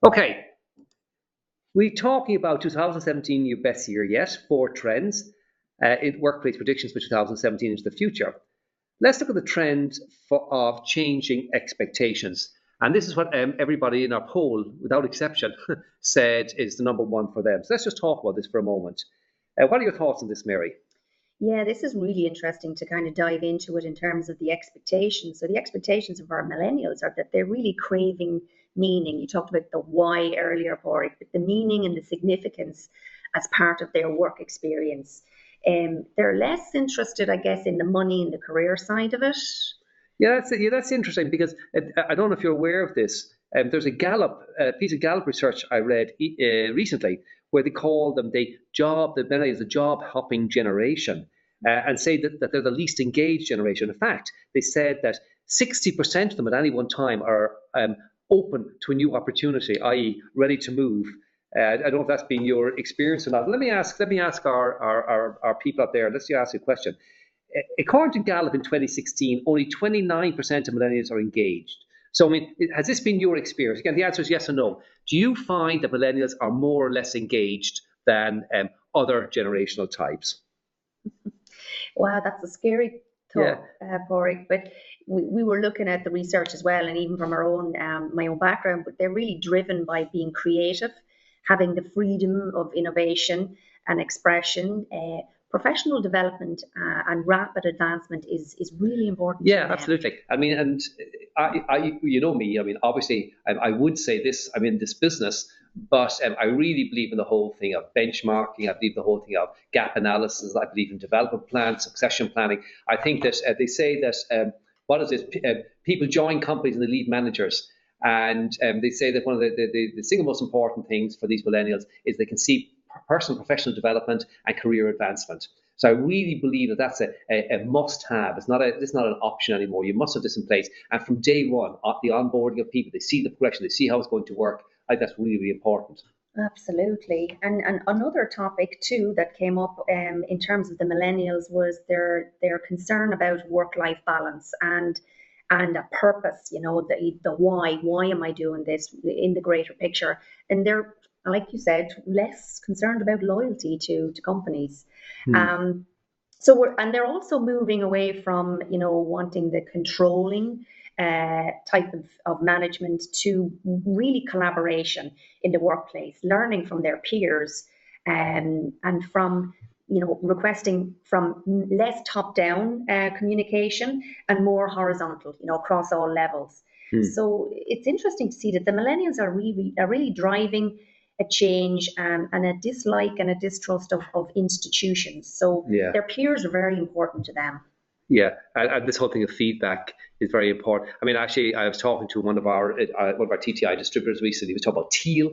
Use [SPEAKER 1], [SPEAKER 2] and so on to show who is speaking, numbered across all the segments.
[SPEAKER 1] Okay, we're talking about 2017, your best year yet, four trends in workplace predictions for 2017 into the future. Let's look at the trend of changing expectations. And this is what everybody in our poll, without exception, said is the number one for them. So let's just talk about this for a moment. What are your thoughts on this, Mary?
[SPEAKER 2] Yeah, this is really interesting to kind of dive into it in terms of the expectations. So the expectations of our millennials are that they're really craving meaning. You talked about the why earlier, Padraig, but the meaning and the significance as part of their work experience. They're less interested, I guess, in the money and the career side of it.
[SPEAKER 1] Yeah, that's interesting because I don't know if you're aware of this. There's a piece of Gallup research I read recently where they call them the millennials, the job hopping generation, and say that they're the least engaged generation. In fact, they said that 60% of them at any one time are open to a new opportunity, i.e., ready to move. I don't know if that's been your experience or not. Let me ask our people out there. Let's just ask you a question. According to Gallup in 2016, only 29% of millennials are engaged. So, I mean, has this been your experience? Again, the answer is yes or no. Do you find that millennials are more or less engaged than other generational types?
[SPEAKER 2] Wow, that's a scary
[SPEAKER 1] Yeah.
[SPEAKER 2] thought, Padraig. But we were looking at the research as well, and even from our own my own background. But they're really driven by being creative, having the freedom of innovation and expression. Professional development and rapid advancement is really important to
[SPEAKER 1] Yeah,
[SPEAKER 2] them.
[SPEAKER 1] absolutely. I mean, and you know me. I mean, obviously, I would say this. I'm in this business, but I really believe in the whole thing of benchmarking. I believe the whole thing of gap analysis. I believe in development plans, succession planning. I think that they say that what is it? People join companies and they leave managers, and they say that one of the single most important things for these millennials is they can see personal professional development and career advancement. So I really believe that that's a must-have. It's not an option anymore. You must have this in place. And from day one, the onboarding of people, they see the progression, they see how it's going to work. I think that's really, really important.
[SPEAKER 2] Absolutely. And another topic too that came up in terms of the millennials was their concern about work-life balance and a purpose, the why. Why am I doing this in the greater picture? And they're, like you said, less concerned about loyalty to companies.
[SPEAKER 1] Hmm.
[SPEAKER 2] Um, and they're also moving away from, wanting the controlling type of management to really collaboration in the workplace, learning from their peers, and from, requesting from less top down communication and more horizontal, across all levels.
[SPEAKER 1] Hmm.
[SPEAKER 2] So it's interesting to see that the millennials are really driving a change, and a dislike and a distrust of institutions. So
[SPEAKER 1] Yeah.
[SPEAKER 2] their peers are very important to them.
[SPEAKER 1] Yeah, and this whole thing of feedback is very important. I mean, actually, I was talking to one of our TTI distributors recently. He was talking about teal,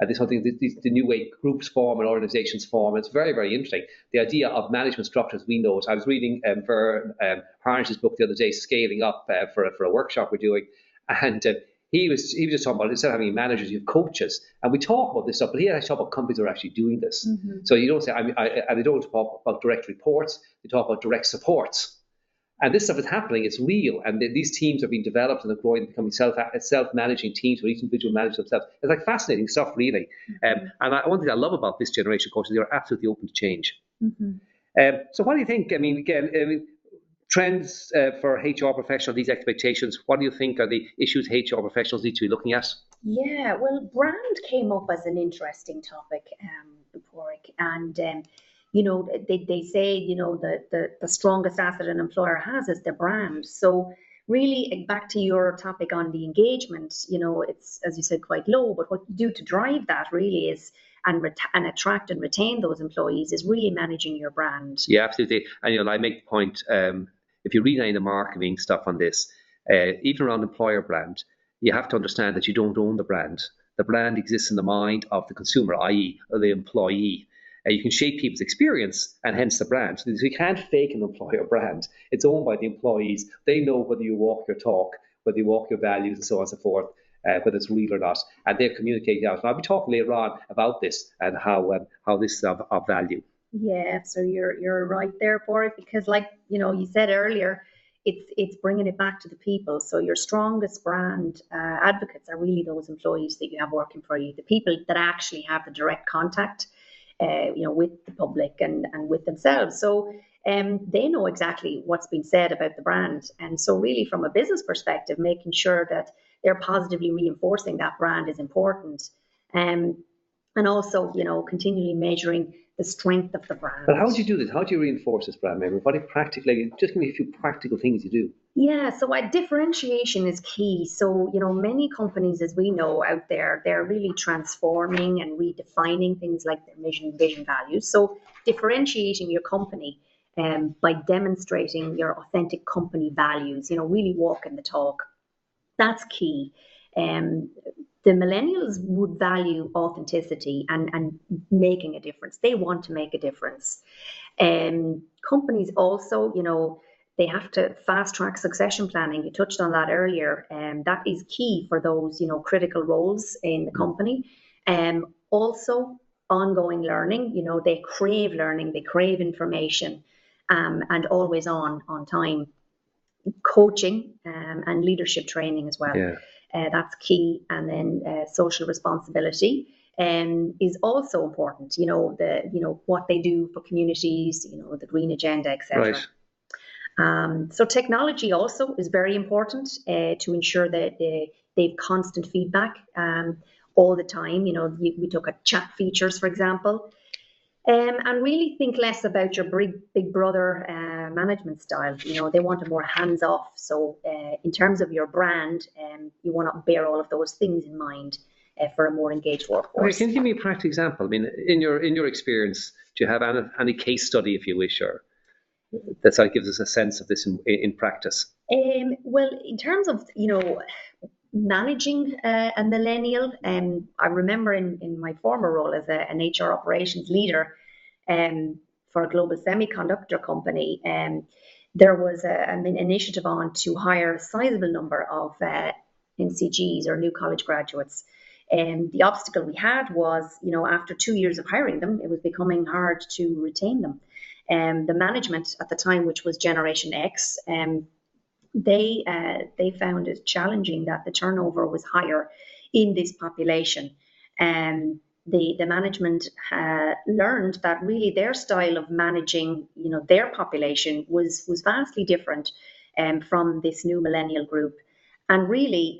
[SPEAKER 1] and this whole thing, the new way groups form and organizations form. It's very, very interesting. The idea of management structures we know it. I was reading for Harnis's book the other day, Scaling Up, for a workshop we're doing, and he was just talking about instead of having managers, you have coaches, and we talk about this stuff. But he actually talk about companies that are actually doing this.
[SPEAKER 2] Mm-hmm.
[SPEAKER 1] So you don't say, and they don't talk about direct reports. They talk about direct supports. And this stuff is happening. It's real, and these teams are being developed and they're growing, becoming self-managing teams where each individual manages themselves. It's like fascinating stuff, really. And one thing I love about this generation, of course, is they're absolutely open to change.
[SPEAKER 2] Mm-hmm.
[SPEAKER 1] So, what do you think? I mean, again, trends for HR professionals, these expectations. What do you think are the issues HR professionals need to be looking at?
[SPEAKER 2] Yeah, well, brand came up as an interesting topic, Porrick, and they say the strongest asset an employer has is their brand. So really, back to your topic on the engagement, it's, as you said, quite low. But what you do to drive that really is and attract and retain those employees is really managing your brand.
[SPEAKER 1] Yeah, absolutely. And I make the point. If you read any of the marketing stuff on this, even around employer brand, you have to understand that you don't own the brand. The brand exists in the mind of the consumer, i.e., the employee. You can shape people's experience and hence the brand. So you can't fake an employer brand. It's owned by the employees. They know whether you walk your talk, whether you walk your values, and so on and so forth, whether it's real or not. And they're communicating out. And I'll be talking later on about this and how this is of value.
[SPEAKER 2] Yeah, so you're right there for it because, like you said earlier, it's bringing it back to the people. So your strongest brand advocates are really those employees that you have working for you, the people that actually have the direct contact, with the public and with themselves. So they know exactly what's been said about the brand. And so really from a business perspective, making sure that they're positively reinforcing that brand is important. And also, continually measuring the strength of the brand.
[SPEAKER 1] But how do you do this? How do you reinforce this brand memory? What practically, just give me a few practical things you do.
[SPEAKER 2] Yeah, so differentiation is key. So, many companies, as we know out there, they're really transforming and redefining things like their mission, vision, values. So differentiating your company by demonstrating your authentic company values, really walking the talk. That's key. The millennials would value authenticity and making a difference. They want to make a difference. Companies also, they have to fast track succession planning. You touched on that earlier. That is key for those, critical roles in the company. Also, ongoing learning. They crave learning, they crave information, and always on time. Coaching and leadership training as well.
[SPEAKER 1] Yeah.
[SPEAKER 2] That's key. And then social responsibility is also important. What they do for communities, the green agenda, etc.
[SPEAKER 1] Right.
[SPEAKER 2] So technology also is very important to ensure that they've constant feedback all the time. We look at chat features, for example. And really think less about your big brother management style. They want a more hands-off. So in terms of your brand, you want to bear all of those things in mind for a more engaged workforce.
[SPEAKER 1] Okay, can you give me a practical example? I mean, in your experience, do you have any case study, if you wish, or that sort of gives us a sense of this in practice?
[SPEAKER 2] Well, in terms of, managing a millennial, I remember in my former role as an HR operations leader for a global semiconductor company, there was an initiative on to hire a sizable number of NCGs or new college graduates. And the obstacle we had was, after 2 years of hiring them, it was becoming hard to retain them. The management at the time, which was Generation X, they found it challenging that the turnover was higher in this population. The management learned that really their style of managing, their population was vastly different from this new millennial group. And really,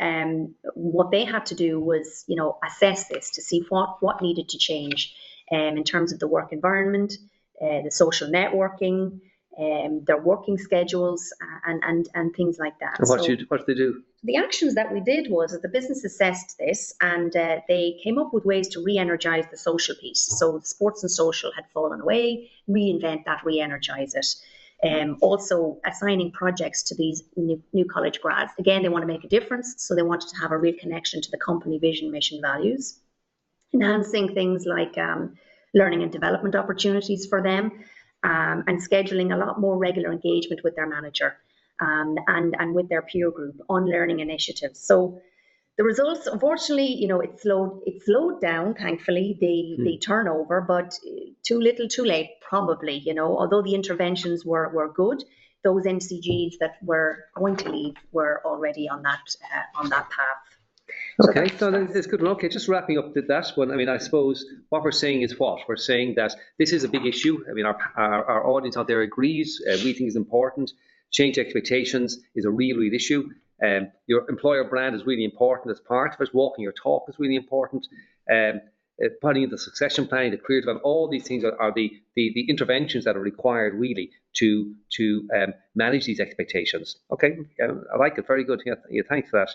[SPEAKER 2] what they had to do was, assess this to see what needed to change in terms of the work environment, the social networking, their working schedules, and things like that.
[SPEAKER 1] And what did they do?
[SPEAKER 2] The actions that we did was that the business assessed this, and they came up with ways to re-energize the social piece. So sports and social had fallen away, reinvent that, re-energize it. Also assigning projects to these new college grads. Again, they want to make a difference, so they wanted to have a real connection to the company vision, mission, values. Enhancing things like learning and development opportunities for them, and scheduling a lot more regular engagement with their manager and with their peer group on learning initiatives. So the results, unfortunately, it slowed down, thankfully, the turnover, but too little, too late, probably, although the interventions were good, those NCGs that were going to leave were already on that path.
[SPEAKER 1] Okay, so that's good. Okay, just wrapping up that one. I mean, I suppose what we're saying is what? We're saying that this is a big issue. I mean, our audience out there agrees. We think it's important. Change expectations is a real issue. Your employer brand is really important as part of it. Walking your talk is really important. Putting in the succession planning, the career development, all these things are the interventions that are required really to manage these expectations. Okay, I like it. Very good. Yeah, thanks for that.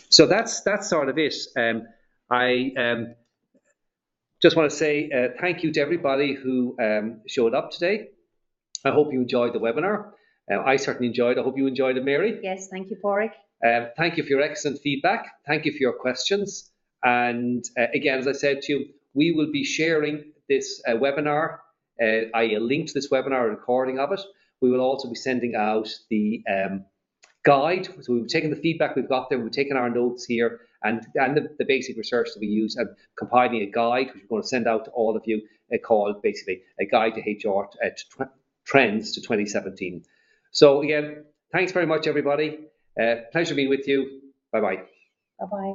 [SPEAKER 1] So that's sort of it. I just want to say thank you to everybody who showed up today. I hope you enjoyed the webinar. I certainly enjoyed it. I hope you enjoyed it, Mary.
[SPEAKER 2] Yes, thank you, Padraig.
[SPEAKER 1] Thank you for your excellent feedback. Thank you for your questions. And again, as I said to you, we will be sharing this webinar, a link to this webinar, a recording of it. We will also be sending out the guide. So we've taken the feedback we've got there, we've taken our notes here and the basic research that we use and compiling a guide, which we're going to send out to all of you, called basically a guide to HR trends to 2017. So again, thanks very much, everybody. Pleasure being with you. Bye-bye.
[SPEAKER 2] Bye-bye.